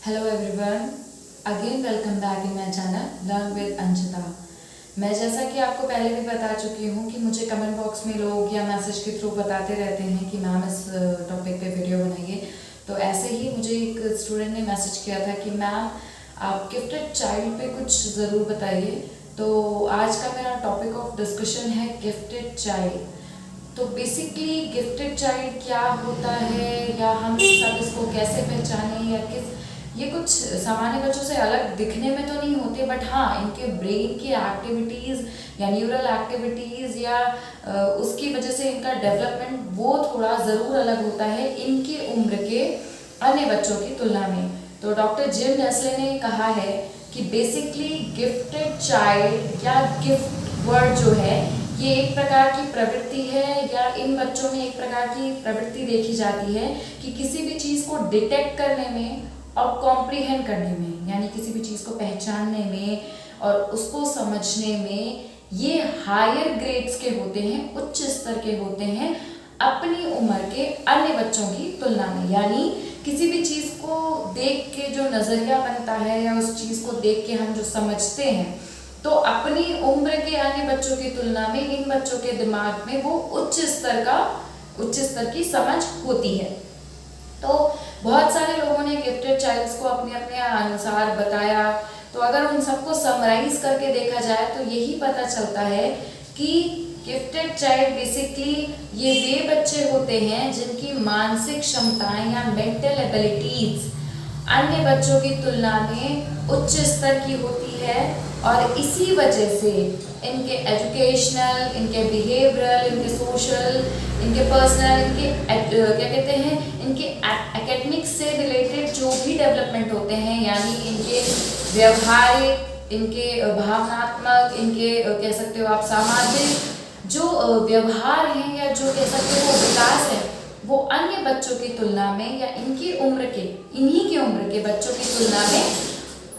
Hello everyone, again welcome back in my channel learn with Anshita. मैं जैसा कि आपको पहले भी बता चुकी हूँ कि मुझे कमेंट बॉक्स में लोग या मैसेज के थ्रू बताते रहते हैं कि मैम इस टॉपिक पे वीडियो बनाइए। तो ऐसे ही मुझे एक स्टूडेंट ने मैसेज किया था कि मैम आप गिफ्टेड चाइल्ड पे कुछ ज़रूर बताइए। तो आज का मेरा टॉपिक ऑफ डिस्कशन है गिफ्टेड चाइल्ड। तो बेसिकली गिफ्टेड चाइल्ड क्या होता है या हम सब इसको कैसे पहचानें या किस ये कुछ सामान्य बच्चों से अलग दिखने में तो नहीं होते, बट हाँ इनके ब्रेन की एक्टिविटीज़ या न्यूरल एक्टिविटीज़ या उसकी वजह से इनका डेवलपमेंट वो थोड़ा ज़रूर अलग होता है इनकी उम्र के अन्य बच्चों की तुलना में। तो डॉक्टर जिम नेस्ले ने कहा है कि बेसिकली गिफ्टेड चाइल्ड या गिफ्ट वर्ड जो है ये एक प्रकार की प्रवृत्ति है या इन बच्चों में एक प्रकार की प्रवृत्ति देखी जाती है कि किसी भी चीज़ को डिटेक्ट करने में और कॉम्प्रीहेंड करने में, यानी किसी भी चीज़ को पहचानने में और उसको समझने में ये हायर ग्रेड्स के होते हैं, उच्च स्तर के होते हैं अपनी उम्र के अन्य बच्चों की तुलना में। यानी किसी भी चीज़ को देख के जो नज़रिया बनता है या उस चीज़ को देख के हम जो समझते हैं, तो अपनी उम्र के अन्य बच्चों की तुलना में इन बच्चों के दिमाग में वो उच्च स्तर की समझ होती है। तो बहुत सारे लोगों ने गिफ्टेड चाइल्ड्स को अपने अपने अनुसार बताया। तो अगर उन सबको समराइज करके देखा जाए तो यही पता चलता है कि गिफ्टेड चाइल्ड बेसिकली ये वे बच्चे होते हैं जिनकी मानसिक क्षमताएं या मेंटल एबिलिटीज अन्य बच्चों की तुलना में उच्च स्तर की होती है और इसी वजह से इनके एजुकेशनल, इनके बिहेवियरल, इनके सोशल, इनके पर्सनल, इनके एकेडमिक्स से रिलेटेड जो भी डेवलपमेंट होते हैं, यानी इनके व्यवहारिक, इनके भावनात्मक, इनके कह सकते हो आप सामाजिक जो व्यवहार हैं या जो कह सकते हो विकास है, वो अन्य बच्चों की तुलना में या इन्हीं की उम्र के बच्चों की तुलना में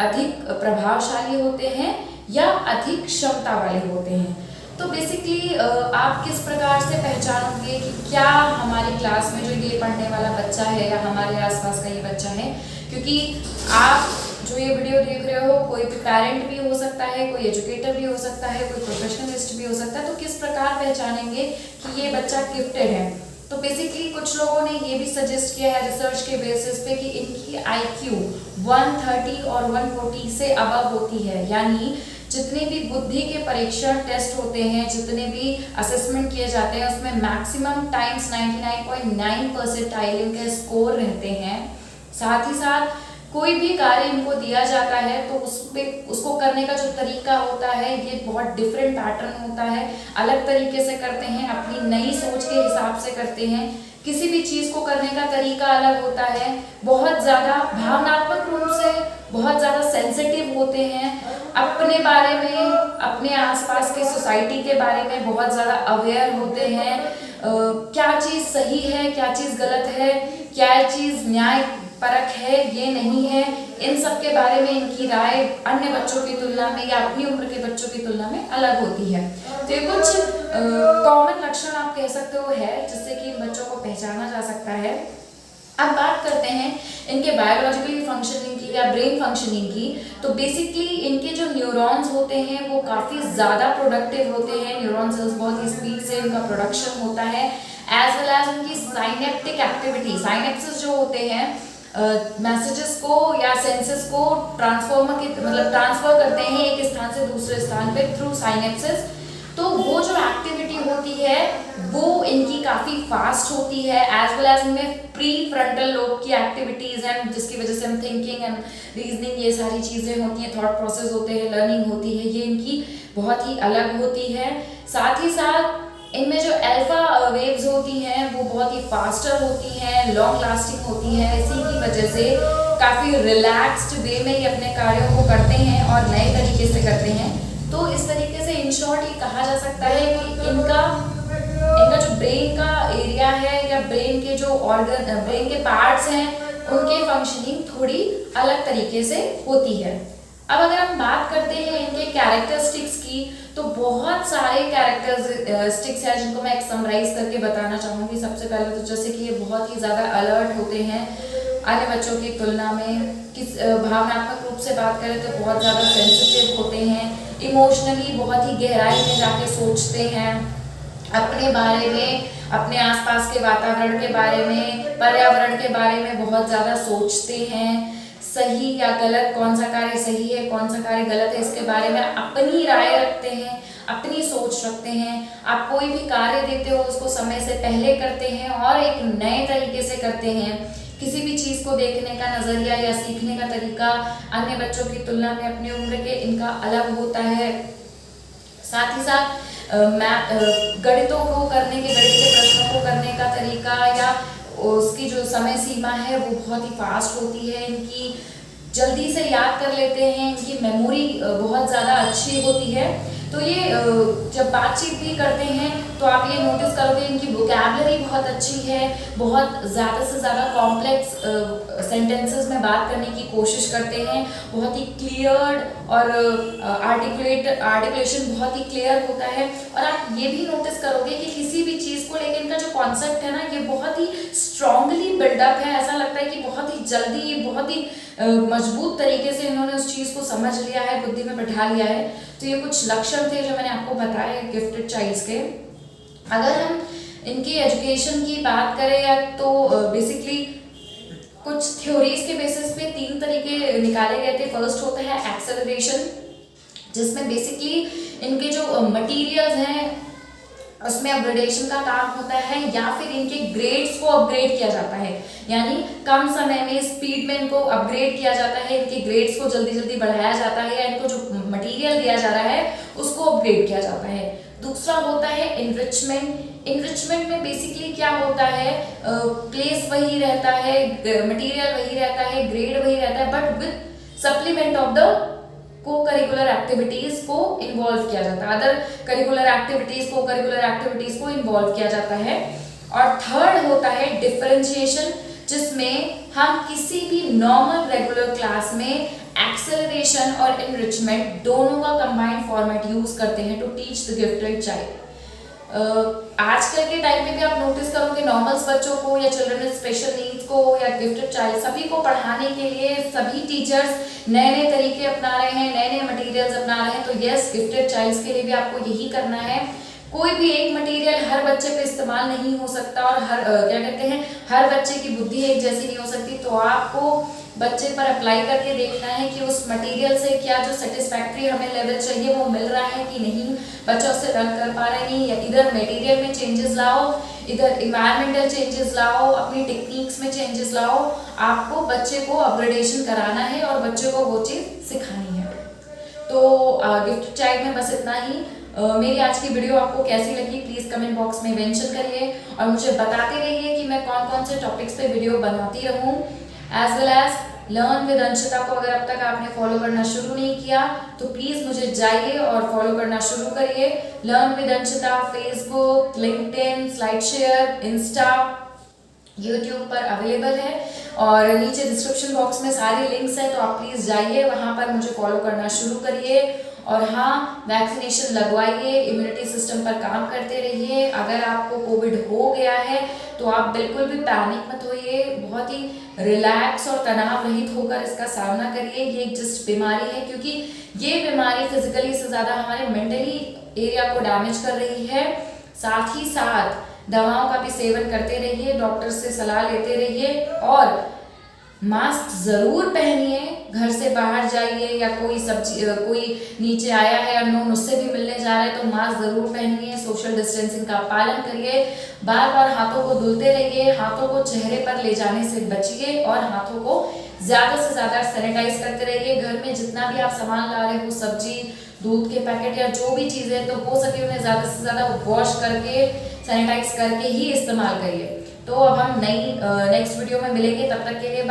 अधिक प्रभावशाली होते हैं या अधिक क्षमता वाले होते हैं। तो बेसिकली आप किस प्रकार से पहचानोगे कि क्या हमारी क्लास में जो ये पढ़ने वाला बच्चा है या हमारे आसपास का ये बच्चा है, क्योंकि आप जो ये वीडियो देख रहे हो कोई भी पेरेंट भी हो सकता है, कोई एजुकेटर भी हो सकता है, कोई प्रोफेशनलिस्ट भी हो सकता है। तो किस प्रकार पहचानेंगे कि ये बच्चा गिफ्टेड है? तो बेसिकली कुछ लोगों ने ये भी सजेस्ट किया है रिसर्च के बेसिस पे कि इनकी IQ 130 और 140 से अबव होती है। यानी जितने भी बुद्धि के परीक्षण टेस्ट होते हैं, जितने भी असेसमेंट किए जाते हैं, उसमें मैक्सिमम टाइम्स 99.9% इनके स्कोर रहते हैं। साथ ही साथ कोई भी कार्य इनको दिया जाता है तो उसको करने का जो तरीका होता है ये बहुत डिफरेंट पैटर्न होता है, अलग तरीके से करते हैं, अपनी नई सोच के हिसाब से करते हैं। किसी भी चीज़ को करने का तरीका अलग होता है, बहुत ज़्यादा भावनात्मक रूप से बहुत ज़्यादा सेंसिटिव होते हैं, अपने बारे में, अपने आसपास के सोसाइटी के बारे में बहुत ज़्यादा अवेयर होते हैं। क्या चीज़ सही है, क्या चीज़ गलत है, क्या चीज़ न्याय परख है, ये नहीं है, इन सब के बारे में इनकी राय अन्य बच्चों की तुलना में या अपनी उम्र के बच्चों की तुलना में अलग होती है। तो ये कुछ कॉमन लक्षण आप कह सकते हो है जिससे कि इन बच्चों को पहचाना जा सकता है। अब बात करते हैं इनके बायोलॉजिकली फंक्शनिंग की या ब्रेन फंक्शनिंग की। तो बेसिकली इनके जो न्यूरॉन्स होते हैं वो काफ़ी ज़्यादा प्रोडक्टिव होते हैं, न्यूरॉन सेल्स बहुत ही स्पीड से इनका प्रोडक्शन होता है, एज वेल एज इनकी साइनेप्टिक एक्टिविटी, साइनेप्सिस जो होते हैं मैसेजेस को या सेंसेस को ट्रांसफर करते हैं एक स्थान से दूसरे स्थान पे थ्रू साइनेप्सिस। तो वो जो एक्टिविटी होती है वो इनकी काफ़ी फास्ट होती है, एज वेल एज इनमें प्री फ्रंटल लोब की एक्टिविटीज़ हैं जिसकी वजह से हम थिंकिंग एंड रीजनिंग ये सारी चीज़ें होती हैं, थॉट प्रोसेस होते हैं, लर्निंग होती है, ये इनकी बहुत ही अलग होती है। साथ ही साथ इनमें जो अल्फा वेव्स होती हैं वो बहुत ही फास्टर होती हैं, लॉन्ग लास्टिंग होती हैं। इसी की वजह से काफ़ी रिलैक्स्ड वे में ये अपने कार्यों को करते हैं और नए तरीके से करते हैं। तो इस तरीके से इन शॉर्ट ये कहा जा सकता है कि इनका जो ब्रेन का एरिया है या ब्रेन के जो ब्रेन के पार्ट्स हैं उनके फंक्शनिंग थोड़ी अलग तरीके से होती है। अब अगर हम बात करते हैं इनके कैरेक्टरिस्टिक्स की, तो बहुत सारे कैरेक्टरिस्टिक्स हैं जिनको मैं एक समराइज करके बताना चाहूँगी। सबसे पहले तो जैसे कि ये बहुत ही ज़्यादा अलर्ट होते हैं, अन्य बच्चों की तुलना में भावनात्मक रूप से बात करें तो बहुत ज़्यादा सेंसिटिव होते हैं, इमोशनली बहुत ही गहराई में जाके सोचते हैं, अपने बारे में, अपने आसपास के वातावरण के बारे में, पर्यावरण के बारे में बहुत ज़्यादा सोचते हैं। सही या गलत, कौन सा कार्य सही है, कौन सा कार्य गलत है, इसके बारे में अपनी राय रखते हैं, अपनी सोच रखते हैं। आप कोई भी कार्य देते हो उसको समय से पहले करते हैं और एक नए तरीके से करते हैं। किसी भी चीज़ को देखने का नज़रिया या सीखने का तरीका अन्य बच्चों की तुलना में अपनी उम्र के इनका अलग होता है। साथ ही साथ गणितों को करने के, गणित के प्रश्नों को करने का तरीका या उसकी जो समय सीमा है वो बहुत ही फास्ट होती है। इनकी जल्दी से याद कर लेते हैं, इनकी मेमोरी बहुत ज़्यादा अच्छी होती है। तो ये जब बातचीत भी करते हैं तो आप ये नोटिस करोगे इनकी वोकैबुलरी बहुत अच्छी है, बहुत ज़्यादा से ज़्यादा कॉम्प्लेक्स सेंटेंसेस में बात करने की कोशिश करते हैं, बहुत ही क्लियर और आर्टिकुलेशन बहुत ही क्लियर होता है। और आप ये भी नोटिस करोगे कि किसी भी चीज़ को लेकर इनका जो कॉन्सेप्ट है ना, ये बहुत ही स्ट्रांगली बिल्डअप है। ऐसा लगता है कि बहुत ही जल्दी, बहुत ही मजबूत तरीके से इन्होंने उस चीज़ को समझ लिया है, बुद्धि में बैठा लिया है। तो ये कुछ लक्षण थे जो मैंने आपको बताए गिफ्टेड चाइल्ड्स के। अगर हम इनकी एजुकेशन की बात करें या तो बेसिकली कुछ थ्योरीज के बेसिस पे 3 तरीके निकाले गए थे। फर्स्ट होता है एक्सेलरेशन, जिसमें बेसिकली इनके जो मटेरियल्स हैं उसमें अपग्रेडेशन का काम होता है, या फिर इनके ग्रेड्स को अपग्रेड किया जाता है, यानी कम समय में, स्पीड में इनको अपग्रेड किया जाता है, इनके ग्रेड्स को जल्दी जल्दी बढ़ाया जाता है, या इनको जो मटेरियल दिया जा रहा है उसको अपग्रेड किया जाता है। दूसरा होता है इनरिचमेंट। इनरिचमेंट में बेसिकली क्या होता है, प्लेस वही रहता है, मटेरियल वही रहता है, ग्रेड वही रहता है, but with supplement of the को करिकुलर एक्टिविटीज को इन्वॉल्व किया जाता है, अदर करिकुलर एक्टिविटीज को इन्वॉल्व किया जाता है। और थर्ड होता है डिफरेंशिएशन, जिसमें हम किसी भी नॉर्मल रेगुलर क्लास में एक्सेलरेशन और एनरिचमेंट दोनों का कंबाइंड फॉर्मेट यूज करते हैं to teach the gifted child. आजकल के टाइम पे भी आप नोटिस करोगे नॉर्मल्स बच्चों को या चिल्ड्रन विद स्पेशल नीड्स को या गिफ्टेड चाइल्ड, सभी को पढ़ाने के लिए सभी टीचर्स नए नए तरीके अपना रहे हैं, नए नए मटेरियल्स अपना रहे हैं। तो यस, गिफ्टेड चाइल्ड्स के लिए भी आपको यही करना है। कोई भी एक मटेरियल हर बच्चे पे इस्तेमाल नहीं हो सकता, और हर बच्चे की बुद्धि एक जैसी नहीं हो सकती। तो आपको बच्चे पर अप्लाई करके देखना है कि उस मटेरियल से क्या जो सेटिस्फैक्ट्री हमें लेवल चाहिए वो मिल रहा है कि नहीं, बच्चा उससे रन कर पा रहा है नहीं। या इधर मटेरियल में चेंजेस लाओ, इधर इन्वायरमेंटल चेंजेस लाओ, अपनी टेक्निक्स में चेंजेस लाओ। आपको बच्चे को अपग्रेडेशन कराना है और बच्चे को वो चीज़ सिखानी है। तो गिफ्टेड चाइल्ड में बस इतना ही। मेरी आज की वीडियो आपको कैसी लगी प्लीज़ कमेंट बॉक्स में मेंशन करिए, और मुझे बताते रहिए कि मैं कौन कौन से टॉपिक्स पे वीडियो बनाती रहूँ। As well as learn with Anshita को अगर अब तक आपने फॉलो करना शुरू नहीं किया तो प्लीज़ मुझे जाइए और फॉलो करना शुरू करिए। Learn with Anshita Facebook, LinkedIn, SlideShare, Insta, YouTube पर अवेलेबल है, और नीचे डिस्क्रिप्शन बॉक्स में सारी लिंक्स हैं, तो आप प्लीज़ जाइए वहाँ पर मुझे फॉलो करना शुरू करिए। और हाँ, वैक्सीनेशन लगवाइए, इम्यूनिटी सिस्टम पर काम करते रहिए। अगर आपको कोविड हो गया है तो आप बिल्कुल भी पैनिक मत होइए, बहुत ही रिलैक्स और तनाव रहित होकर इसका सामना करिए। ये एक जस्ट बीमारी है, क्योंकि ये बीमारी फिजिकली से ज़्यादा हमारे मेंटली एरिया को डैमेज कर रही है। साथ ही साथ दवाओं का भी सेवन करते रहिए, डॉक्टर से सलाह लेते रहिए, और मास्क ज़रूर पहनिए। घर से बाहर जाइए या कोई नीचे आया है अननोन, उससे भी मिलने जा रहे हैं तो मास्क ज़रूर पहनिए। सोशल डिस्टेंसिंग का पालन करिए, बार बार हाथों को धुलते रहिए, हाथों को चेहरे पर ले जाने से बचिए, और हाथों को ज़्यादा से ज़्यादा सैनिटाइज करते रहिए। घर में जितना भी आप सामान ला रहे हो, सब्जी, दूध के पैकेट या जो भी चीज़ें, तो हो सके उन्हें ज़्यादा से ज़्यादा वॉश करके, सैनिटाइज करके ही इस्तेमाल करिए। तो अब हम नेक्स्ट वीडियो में मिलेंगे, तब तक के लिए